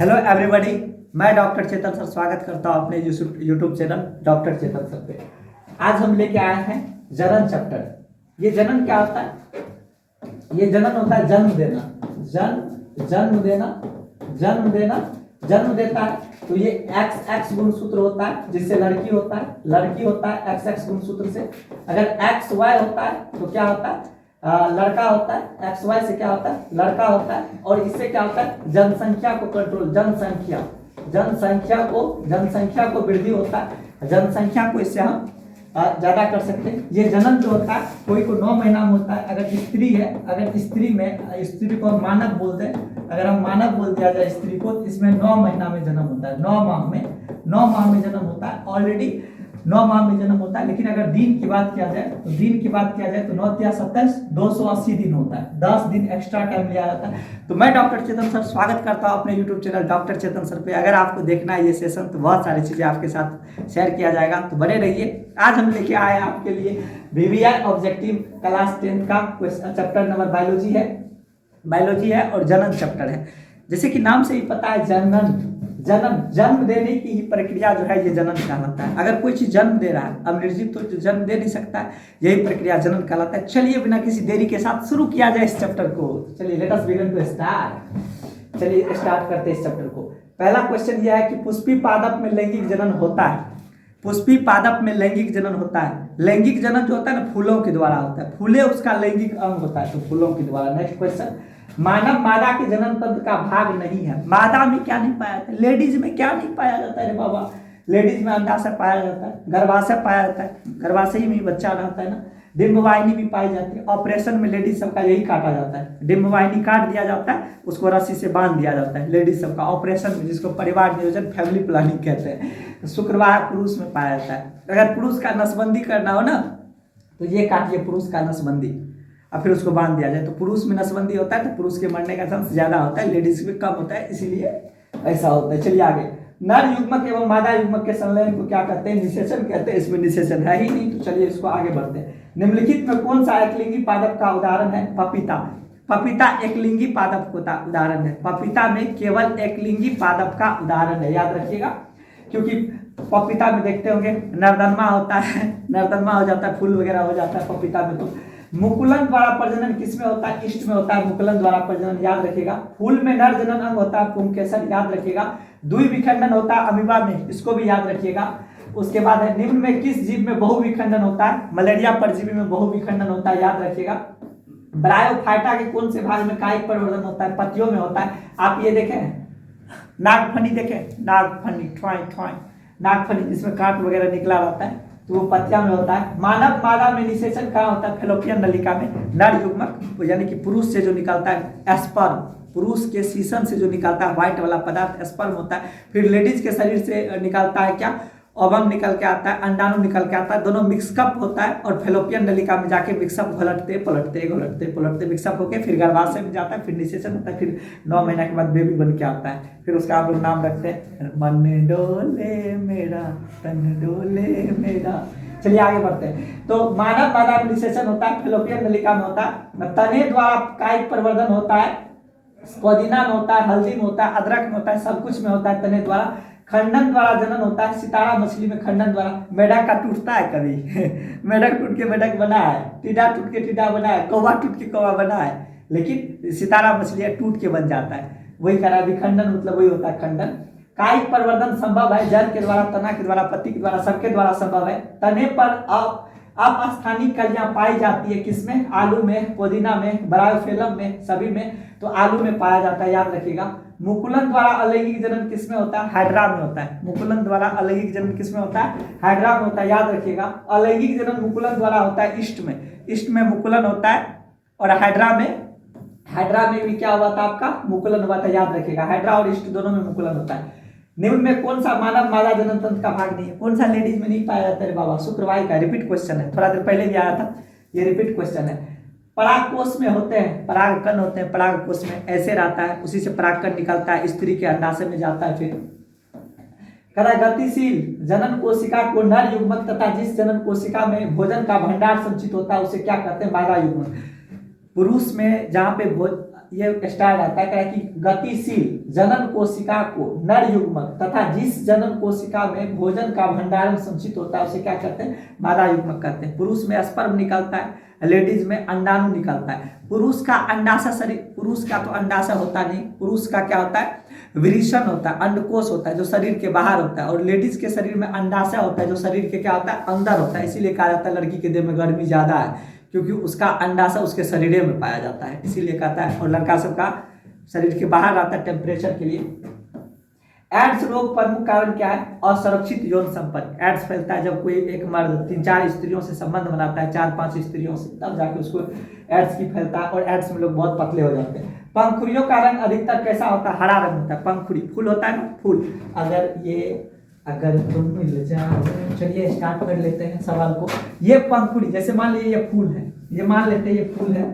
Hello everybody. मैं doctor चेतन sir स्वागत करता हूँ अपने यूट्यूब चैनल डॉक्टर चेतन सर पे। आज हम लेके आए हैं जनन चैप्टर। ये जनन क्या होता है? ये जनन होता है जन्म देना। जन्म देना, जन्म देना, जन्म देता है। तो ये एक्स एक्स गुणसूत्र होता है जिससे लड़की होता है, लड़की होता है एक्स एक्स गुणसूत्र से। अगर एक्स वाई होता है तो क्या होता है? लड़का होता है। एक्स वाई से क्या होता है? लड़का होता है। और इससे क्या होता है? जनसंख्या को कंट्रोल, जनसंख्या को वृद्धि होता है। जनसंख्या को इससे हम ज्यादा कर सकते हैं। ये जन्म जो होता है कोई को 9 महीना में होता है। अगर स्त्री है, अगर स्त्री को हम मानव बोलते हैं, अगर हम मानव बोल दिया जाए स्त्री को, तो इसमें 9 महीना में जन्म होता है। 9 माह में जन्म होता है। ऑलरेडी 9 माह में जन्म होता है। लेकिन अगर दिन की बात किया जाए तो 9 या 27 280 दिन होता है। 10 दिन एक्स्ट्रा टाइम लिया जाता है। तो मैं डॉक्टर चेतन सर स्वागत करता हूं अपने यूट्यूब चैनल डॉक्टर चेतन सर पे। अगर आपको देखना है ये सेशन तो बहुत सारी चीजें आपके साथ शेयर किया जाएगा, तो बने रहिए। आज हम लेके आए हैं आपके लिए वीवीआई ऑब्जेक्टिव क्लास 10 का चैप्टर नंबर बायोलॉजी है और जनन चैप्टर है। जैसे कि नाम से ही पता है, जन्म देने की ही प्रक्रिया जो है ये जनन कहलाता है। अगर कोई चीज जन्म दे रहा है, अब निर्जीव तो जन्म दे नहीं सकता है, यही प्रक्रिया जनन कहलाता है। चलिए बिना किसी देरी के साथ शुरू किया जाए इस चैप्टर को। चलिए let us begin to start. चलिए स्टार्ट करते हैं इस चैप्टर को। पहला क्वेश्चन यह है कि पुष्पी पादप में लैंगिक जनन होता है। पुष्पी पादप में लैंगिक जनन होता है। लैंगिक जनन जो होता है ना, फूलों के द्वारा होता है। फूले उसका लैंगिक अंग होता है, तो फूलों के द्वारा। नेक्स्ट क्वेश्चन, मानव मादा के जनन तंत्र का भाग नहीं है। मादा में क्या नहीं पाया जाता है? लेडीज में क्या नहीं पाया जाता है रे बाबा? लेडीज में अंडाशय पाया जाता है, गर्भाशय पाया जाता है, गर्भाशय में ही बच्चा रहता है ना। डिम्बवाहिनी भी पाई जाती है। ऑपरेशन में लेडीज सबका यही काटा जाता है, डिम्बवाहिनी काट दिया जाता है, उसको रस्सी से बांध दिया जाता है लेडीज सबका ऑपरेशन में, जिसको परिवार नियोजन फैमिली प्लानिंग कहते हैं। शुक्रवार पुरुष में पाया जाता है। अगर पुरुष का नसबंदी करना हो ना, तो ये काटिए पुरुष का नसबंदी और फिर उसको बांध दिया जाए। तो पुरुष में नसबंदी होता है तो पुरुष के मरने का चांस ज्यादा होता है, लेडीज में कम होता है, इसीलिए ऐसा होता है। चलिए आगे, नर युग्मक एवं मादा युग्मक के संलयन को क्या कहते हैं? निषेचन कहते हैं। इसमें निषेचन है ही नहीं, तो चलिए इसको आगे बढ़ते हैं। निम्नलिखित में कौन सा एकलिंगी पादप का उदाहरण है? पपीता। पपीता एकलिंगी पादप का उदाहरण है। पपीता में केवल एकलिंगी पादप का उदाहरण है, याद रखिएगा। क्योंकि पपीता में देखते होंगे नरदनमा होता है, नरदनमा हो जाता है, फूल वगैरह हो जाता है पपीता में। तो मुकुलन द्वारा प्रजनन किसमें होता है? इष्ट में होता है मुकुलन द्वारा प्रजनन, याद रखिएगा। फूल में नर जनन अंग होता है पुंकेसर, याद रखिएगा। द्विविखंडन होता है अमीबा में, इसको भी याद रखिएगा। उसके बाद है, निम्न में किस जीव में बहुविखंडन होता है? मलेरिया परजीवी में बहुविखंडन होता है, याद रखिएगा। ब्रायोफाइटा के कौन से भाग में कायिक परिवर्तन होता है? पत्तियों में होता है। आप ये देखें, नागफनी देखें, नागफनी जिसमें कांट वगैरह निकला रहता है, तो वो पत्तियां में होता है। मानव मादा में निषेचन कहाँ होता है? फेलोपियन नलिका में। नर युग्मक यानी कि पुरुष से जो निकलता है एस्पर्म, पुरुष के सीसन से जो निकलता है व्हाइट वाला पदार्थ एस्पर्म होता है। फिर लेडीज के शरीर से निकलता है क्या? ओवम निकल के आता है, अंडाणु निकल के आता है, दोनों मिक्सअप होता है। और फेलोपियन नलिका में जाके मिक्सअप घोलटते पलटते मिक्सअप होकर फिर गर्भाशय में जाता है, फिर निषेचन होता है, फिर 9 महीना के बाद बेबी बन के आता है। फिर उसका आप लोग नाम रखते हैं, मन डोले मेरा तन डोले मेरा। चलिए आगे बढ़ते हैं। तो मानव मादा में निषेचन होता है, फेलोपियन नलिका में होता है। तने द्वारा कायिक प्रवर्धन होता है, पुदीना में होता है, हल्दी में होता है, अदरक में होता है, सब कुछ में होता है तने द्वारा। खंडन द्वारा जनन होता है, सितारा मछली में खंडन द्वारा। मेढक का टूटता है कभी मेढक टूट के मेढक बना है, टीडा टूट के टीडा बना है, कौवा टूट के कौवा बना है, लेकिन सितारा मछली टूट के बन जाता है। वही कह रहा है विखंडन, मतलब वही होता है खंडन। कायिक परिवर्तन संभव है, जड़ के द्वारा, तना के द्वारा, पत्ती के द्वारा, सबके द्वारा संभव है। तने पर अपस्थानिक कलियां पाई जाती है किसमें? आलू में, पुदीना में, ब्रायोफिलम में, सभी में। तो आलू में पाया जाता है, याद रखिएगा। मुकुलन द्वारा अलैंगिक जनन किसमें होता है? हाइड्रा में होता है। मुकुलन द्वारा अलैंगिक जनन किसमें होता है? हाइड्रा में होता है, याद रखिएगा। अलैंगिक जनन मुकुलन द्वारा होता है इष्ट में, इष्ट में मुकुलन होता है। और हाइड्रा में भी क्या हुआ था आपका? मुकुलन हुआ था, याद रखिएगा। हाइड्रा और इष्ट दोनों में मुकुलन होता है। निम्न में कौन सा मानव मादा जनन तंत्र का भाग नहीं है? कौन सा लेडीज में नहीं पाया जाता है बाबा? शुक्रवार का रिपीट क्वेश्चन है, थोड़ा देर पहले भी आया था, ये रिपीट क्वेश्चन है। परागकोश में होते हैं, परागकण होते हैं, परागकोश में ऐसे रहता है, उसी से परागकण निकलता है, स्त्री के अंडाशय में जाता है। फिर गतिशील जनन कोशिका को नर युग्मक तथा जिस जनन कोशिका में भोजन का भंडार संचित होता है उसे क्या कहते हैं? मादा युग्मक। पुरुष में जहाँ पे ये स्टार्ट आता है, कह रहा है कि गतिशील जनन कोशिका को नर युग्मक तथा जिस जनन कोशिका में भोजन का भंडारण संचित होता है उसे क्या कहते हैं, मादा युग्मक कहते हैं। पुरुष में स्पर्म निकलता है, लेडीज में अंडाणु निकलता है। पुरुष का अंडाशय शरीर, पुरुष का तो अंडाशय होता नहीं, पुरुष का क्या होता है, विरिशन होता है, अंडकोश होता है जो शरीर के बाहर होता है, और लेडीज के शरीर में अंडाशय होता है जो शरीर के क्या होता है, अंदर होता है। इसीलिए कहा जाता है लड़की के देह में गर्मी ज्यादा है, क्योंकि उसका अंडाशय उसके शरीर में पाया जाता है, इसीलिए कहता है। और लड़का सबका शरीर के बाहर आता है टेम्परेचर के लिए। एड्स रोग प्रमुख कारण क्या है, असुरक्षित यौन संपर्क। एड्स फैलता है जब कोई एक मर्द 3-4 स्त्रियों से संबंध बनाता है, 4-5 स्त्रियों से, तब जाके उसको एड्स की फैलता है, और एड्स में लोग बहुत पतले हो जाते हैं। पंखुड़ियों का रंग अधिकतर कैसा होता है, हरा रंग होता है। पंखुड़ी फूल होता है ना, फूल। अगर तुम मिल जाओ, चलिए स्टार्ट कर लेते हैं सवाल को। ये पंखुड़ी, जैसे मान लीजिए ये फूल है, ये मान लेते हैं ये फूल है,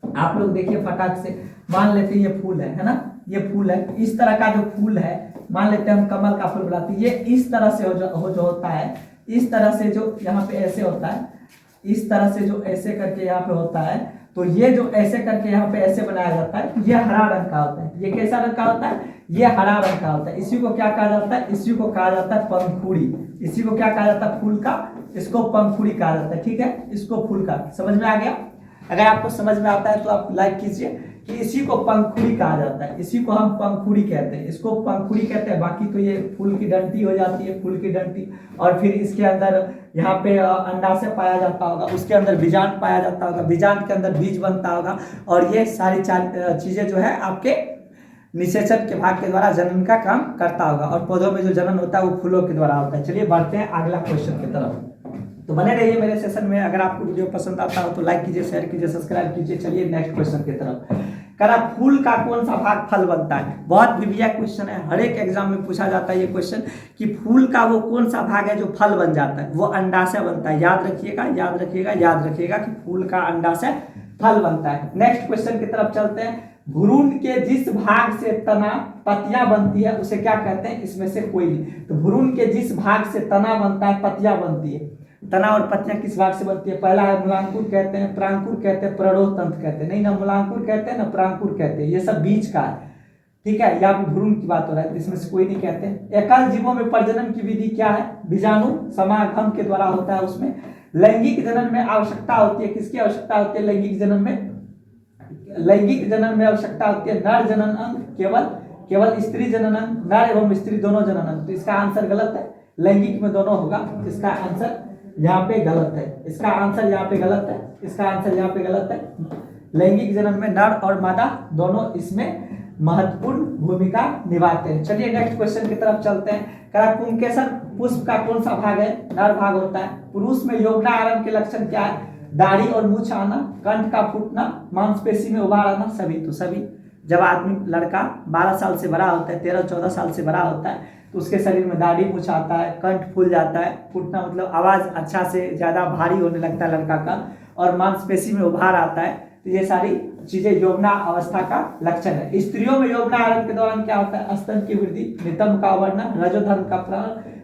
आप लोग देखिए फटाक से मान लेते हैं ये फूल है ना, ये फूल है। इस तरह का जो फूल है, मान लेते हैं हम कमल का फूल बनाते हैं, ये इस तरह से जो होता है, इस तरह से जो यहाँ पे ऐसे होता है, इस तरह से जो ऐसे करके यहाँ पे होता है, तो ये जो ऐसे करके यहाँ पे ऐसे बनाया जाता है, ये हरा रंग का होता है। ये कैसा रंग का होता है, ये हरा रंग का होता है। इसी को क्या कहा जाता है, इसी को कहा जाता है पंखुड़ी। इसी को क्या कहा जाता है, फूल का, इसको पंखुड़ी कहा जाता है। ठीक है, इसको फूल का, समझ में आ गया। अगर आपको समझ में आता है तो आप लाइक कीजिए कि इसी को पंखुड़ी कहा जाता है, इसी को हम पंखुड़ी कहते हैं, इसको पंखुड़ी कहते हैं। बाकी तो ये फूल की डंटी हो जाती है, फूल की डंटी, और फिर इसके अंदर यहाँ पे अंडाशय पाया जाता होगा, उसके अंदर बीजांड पाया जाता होगा, बीजांड के अंदर बीज बनता होगा, और ये सारी चीजें जो है आपके निषेचन के भाग के द्वारा जनन का काम करता होगा। और पौधों में जो जनन होता है वो फूलों के द्वारा होता है। चलिए बढ़ते हैं अगला क्वेश्चन की तरफ। तो बने रहिए मेरे सेशन में। अगर आपको वीडियो पसंद आता हो तो लाइक कीजिए, शेयर कीजिए, सब्सक्राइब कीजिए। चलिए नेक्स्ट क्वेश्चन की तरफ। करा फूल का कौन सा भाग फल बनता है। बहुत विविया क्वेश्चन है, हर एक एग्जाम में पूछा जाता है ये क्वेश्चन कि फूल का वो कौन सा भाग है जो फल बन जाता है। वो अंडाशय बनता है। याद रखिएगा, याद रखिएगा, याद रखिएगा कि फूल का अंडाशय फल बनता है। नेक्स्ट क्वेश्चन की तरफ चलते हैं। भ्रूण के जिस भाग से तना पत्तियां बनती है उसे क्या कहते हैं, इसमें से कोई नहीं। तो भ्रूण के जिस भाग से तना बनता है, पत्तियां बनती है। तना और पत्तियां किस भाग से बनती है, पहला है मूलांकुर कहते हैं, प्रांकुर कहते हैं, प्ररोह तंत्र कहते हैं। नहीं ना मूलांकुर कहते हैं ना प्रांकुर कहते हैं, ये सब बीज का है। ठीक है, यहाँ पे भ्रूण की बात हो रहा है, इसमें से कोई नहीं कहते। एकल जीवों में प्रजनन की विधि क्या है, बीजाणु समागम के द्वारा होता है। उसमें लैंगिक जनन में आवश्यकता होती है, किसकी आवश्यकता होती है लैंगिक जनन में, लैंगिक जनन में आवश्यकता होती है नर जनन अंग, केवल स्त्री जनन अंग, नर एवं स्त्री दोनों जनन अंग। तो इसका आंसर गलत है, लैंगिक में दोनों होगा। इसका आंसर यहाँ पे गलत है, इसका आंसर यहाँ पे गलत है, इसका आंसर यहाँ पे गलत है। लैंगिक जनन में नर और मादा दोनों इसमें महत्वपूर्ण भूमिका निभाते हैं। चलिए नेक्स्ट क्वेश्चन की तरफ चलते हैं। पुंकेसर पुष्प का कौन सा भाग है, नर भाग होता है। पुरुष में यौवना आरंभ के लक्षण क्या है, दाढ़ी और मूछ आना, कंठ का फूटना, मांसपेशी में उभार आना। सभी तो सभी जब आदमी लड़का 12 साल से बड़ा होता है, 13-14 साल से बड़ा होता है, तो उसके शरीर में दाढ़ी मूछ आता है, कंठ फूल जाता है, फूटना मतलब आवाज अच्छा से ज्यादा भारी होने लगता है लड़का का, और मांसपेशी में उभार आता है। तो ये सारी चीजें यौवना अवस्था का लक्षण है। स्त्रियों में यौवना आरंभ के दौरान क्या होता है, स्तन की वृद्धि, नितंब का अवर्णन, रजोधर्म का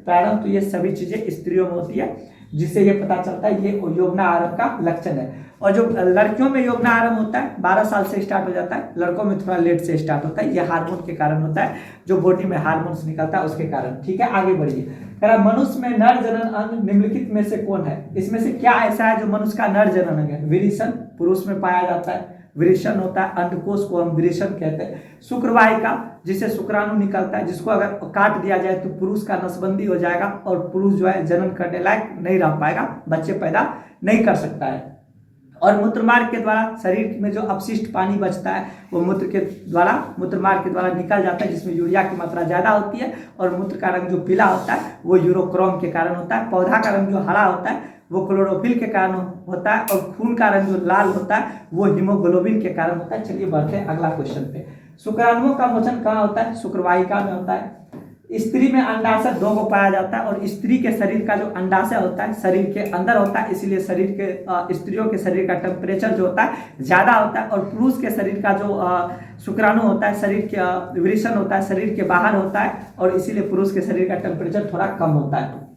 प्रारंभ। तो ये सभी चीजें स्त्रियों में होती है, जिससे ये पता चलता है ये यौवना आरंभ का लक्षण है। और जो लड़कियों में यौवना आरंभ होता है 12 साल से स्टार्ट हो जाता है, लड़कों में थोड़ा लेट से स्टार्ट होता है। ये हार्मोन के कारण होता है, जो बॉडी में हार्मोन्स निकलता है उसके कारण। ठीक है, आगे बढ़िए। मनुष्य में नर जनन अंग निम्नलिखित में से कौन है, इसमें से क्या ऐसा है जो मनुष्य का नर जनन अंग है। विरिशन पुरुष में पाया जाता है, विरिशन होता है, अंडकोश को हम विरिशन कहते हैं। शुक्रवाहिका जिसे शुक्राणु निकलता है, जिसको अगर काट दिया जाए तो पुरुष का नसबंदी हो जाएगा और पुरुष जो है जनन करने लायक नहीं रह पाएगा, बच्चे पैदा नहीं कर सकता है। और मूत्रमार्ग के द्वारा शरीर में जो अपशिष्ट पानी बचता है वो मूत्र के द्वारा, मूत्रमार्ग के द्वारा निकल जाता है, जिसमें यूरिया की मात्रा ज्यादा होती है। और मूत्र का रंग जो पीला होता है वो यूरोक्रोम के कारण होता है। पौधा का रंग जो हरा होता है वो क्लोरोफिल के कारण होता है, और खून का रंग जो लाल होता है वो हीमोग्लोबिन के कारण होता है। चलिए बढ़ते हैं अगला क्वेश्चन पे। शुक्राणुओं का मोचन कहाँ होता है, शुक्रवाहिका में होता है। स्त्री में अंडाशय 2 को पाया जाता है, और स्त्री के शरीर का जो अंडाशय होता है शरीर के अंदर होता है, इसलिए शरीर के स्त्रियों के शरीर का टेम्परेचर जो होता है ज्यादा होता है। और पुरुष के शरीर का जो शुक्राणु होता है, शरीर के विवृषण होता है, शरीर के बाहर होता है, और इसीलिए पुरुष के शरीर का टेम्परेचर थोड़ा कम होता है।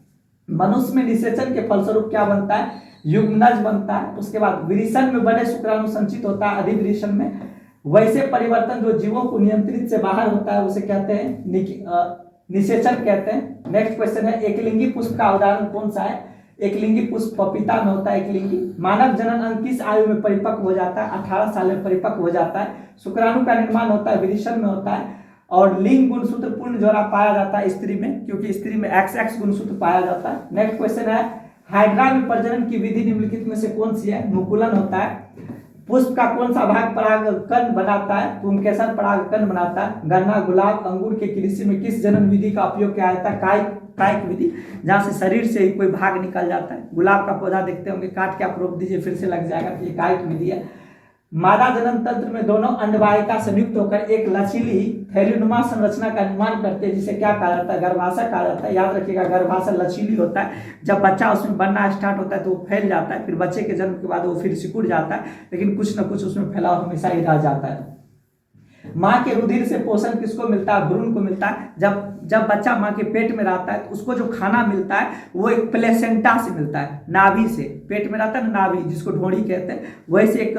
मनुष्य में निषेचन के फलस्वरूप क्या बनता है, युग्मनज बनता है। उसके बाद विरिशन में बड़े शुक्राणु संचित होता है, अधिविरिशन में वैसे परिवर्तन जो जीवों को नियंत्रित से बाहर होता है उसे कहते हैं निषेचन कहते हैं। नेक्स्ट क्वेश्चन है एकलिंगी पुष्प का उदाहरण कौन सा है? एकलिंगी पुष्प पपीता में होता है एकलिंगी। मानव जनन अंग किस आयु में परिपक्व हो जाता है? 18 साल में परिपक्व हो जाता है। शुक्राणु का निर्माण होता है विषम में होता है। और लिंग गुणसूत्र पूर्ण जोड़ा पाया जाता है स्त्री में, क्योंकि स्त्री में XX गुणसूत्र पाया जाता है। नेक्स्ट क्वेश्चन है हाइड्रा में प्रजनन की विधि निम्नलिखित में से कौन सी है? मुकुलन होता है। पुष्प का कौन सा भाग परागकण बनाता है? पुंकेसर परागकण बनाता है। गन्ना, गुलाब, अंगूर के कृषि में किस जनन विधि का उपयोग किया जाता है? कायिक विधि, जहाँ से शरीर से ही कोई भाग निकल जाता है। गुलाब का पौधा देखते होंगे, काट के आप रोप दीजिए फिर से लग जाएगा, ये कायिक विधि है। मादा जनन तंत्र में दोनों अंडवाहिका संयुक्त होकर एक लचीली थैलीनुमा संरचना का निर्माण करते हैं, जिसे क्या कहा जाता है? गर्भाशय कहा जाता है। याद रखिएगा गर्भाशय लचीली होता है। जब बच्चा उसमें बनना स्टार्ट होता है तो वो फैल जाता है, फिर बच्चे के जन्म के बाद वो फिर सिकुड़ जाता है, लेकिन कुछ न कुछ उसमें फैलाव हमेशा ही रह जाता है। माँ के रुधिर से पोषण किसको मिलता है? भ्रूण को मिलता है। जब बच्चा माँ के पेट में रहता है तो उसको जो खाना मिलता है वो एक प्लेसेंटा से मिलता है, नाभि से। पेट में रहता है ना नाभि, जिसको ढोड़ी कहते हैं, वैसे एक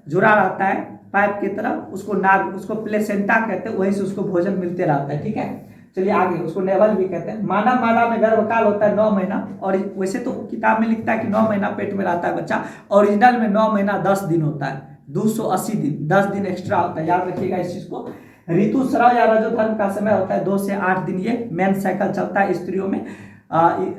जुड़ा रहता है पाइप की तरह, उसको नाभि, उसको प्लेसेंटा कहते हैं, वहीं से उसको भोजन मिलते रहता है। ठीक है, चलिए आगे, उसको नेवल भी कहते हैं। मानव मादा में गर्भकाल होता है 9 महीना, और वैसे तो किताब में लिखता है कि 9 महीना पेट में रहता है बच्चा, ओरिजिनल में 9 महीना 10 दिन होता है, 280 दिन, 10 दिन एक्स्ट्रा होता है। याद रखिएगा इस चीज को। ऋतुस्राव या रजोधर्म का समय होता है 2 से 8 दिन, ये मेन साइकिल चलता है स्त्रियों में।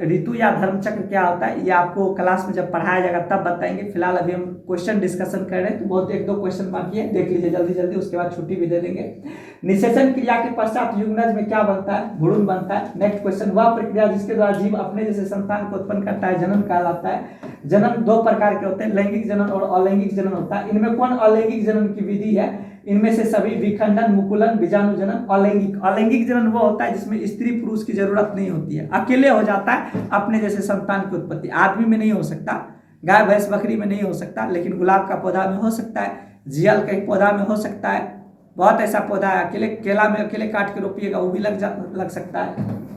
ऋतु या धर्मचक्र क्या होता है ये आपको क्लास में जब पढ़ाया जाएगा तब बताएंगे। फिलहाल अभी हम क्वेश्चन डिस्कशन कर रहे हैं, तो बहुत 1-2 क्वेश्चन बाकी है, देख लीजिए जल्दी जल्दी, उसके बाद छुट्टी भी दे देंगे। निषेचन क्रिया के पश्चात युग्मज में क्या बनता है? भ्रूण बनता है। नेक्स्ट क्वेश्चन, वह प्रक्रिया जिसके द्वारा जीव अपने जैसे संतान को उत्पन्न करता है जनन कहलाता है। जनन 2 प्रकार के होते हैं, लैंगिक जनन और अलैंगिक जनन होता है। इनमें कौन अलैंगिक जनन की विधि है? इनमें से सभी विखंडन, मुकुलन, बीजाणु जनन। अलैंगिक जनन वो होता है जिसमें स्त्री पुरुष की जरूरत नहीं होती है, अकेले हो जाता है अपने जैसे संतान की उत्पत्ति। आदमी में नहीं हो सकता, गाय भैंस बकरी में नहीं हो सकता, लेकिन गुलाब का पौधा में हो सकता है, जियल के पौधा में हो सकता है, बहुत ऐसा पौधा है। अकेले केला में अकेले काट के रोपिएगा वो भी लग सकता है।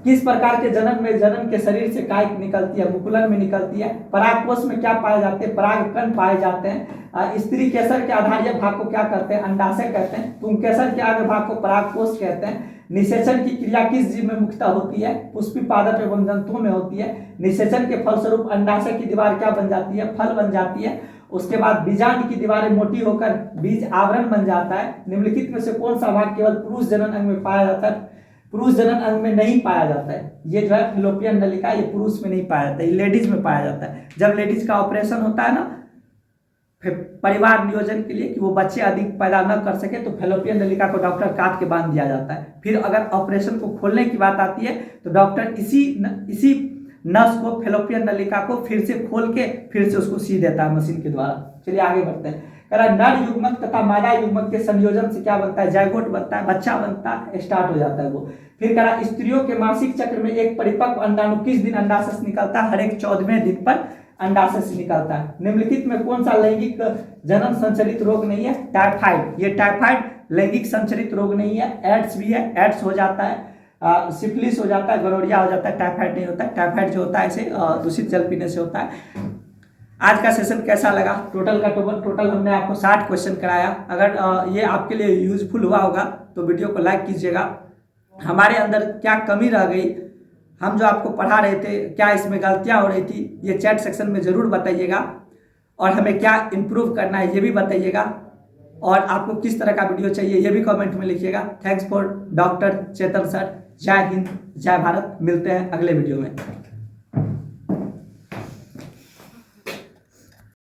किस प्रकार के जनन के शरीर से कायिक निकलती है? मुकुलन में निकलती है। परागकोश में क्या पाए जाते हैं? परागकण पाए जाते हैं। स्त्री केसर के आधारीय भाग को क्या कहते हैं? अंडाशय कहते हैं। पुंकेसर के आगे भाग को परागकोश कहते हैं। निषेचन की क्रिया किस जीव में मुख्यतः होती है? पुष्पी पादप एवं जंतुओं में होती है। निषेचन के फलस्वरूप अंडाशय की दीवार क्या बन जाती है? फल बन जाती है। उसके बाद बीजांड की दीवारें मोटी होकर बीज आवरण बन जाता है। निम्नलिखित में से कौन सा भाग केवल पुरुष जनन अंग में पाया जाता है? पुरुष जनन अंग में नहीं पाया जाता है। ये जो है फैलोपियन नलिका, ये पुरुष में नहीं पाया जाता है, ये लेडीज में पाया जाता है। जब लेडीज का ऑपरेशन होता है ना परिवार नियोजन के लिए कि वो बच्चे अधिक पैदा न कर सके, तो फैलोपियन नलिका को डॉक्टर काट के बांध दिया जाता है। फिर अगर ऑपरेशन को खोलने की बात आती है तो डॉक्टर इसी नस को, फैलोपियन नलिका को फिर से खोल के फिर से उसको सी देता है मशीन के द्वारा। चलिए आगे बढ़ते हैं। नर युग्मक तथा मादा युग्मक के संयोजन से क्या बनता है? जायगोट बनता है, बच्चा बनता है, स्टार्ट हो जाता है वो। फिर स्त्रियों के मासिक चक्र में एक परिपक्व अंडाणु किस दिन अंडाशय से निकलता है? हर एक 14वें दिन पर अंडाशय से निकलता है। निम्नलिखित में कौन सा लैंगिक जनन संचरित रोग नहीं है? टाइफाइड। ये टाइफाइड लैंगिक संचरित रोग नहीं है। एड्स भी है, एड्स हो जाता है, सिफिलिस हो जाता है, गोनोरिया हो जाता है, टाइफाइड नहीं होता है। टाइफाइड जो होता है ऐसे दूषित जल पीने से होता है। आज का सेशन कैसा लगा? टोटल हमने आपको 60 क्वेश्चन कराया। अगर ये आपके लिए यूजफुल हुआ होगा तो वीडियो को लाइक कीजिएगा। हमारे अंदर क्या कमी रह गई, हम जो आपको पढ़ा रहे थे क्या इसमें गलतियां हो रही थी, ये चैट सेक्शन में ज़रूर बताइएगा। और हमें क्या इम्प्रूव करना है ये भी बताइएगा। और आपको किस तरह का वीडियो चाहिए ये भी कमेंट में लिखिएगा। Thanks for doctor Chetan sir. जय हिंद, जय भारत। मिलते हैं अगले वीडियो में।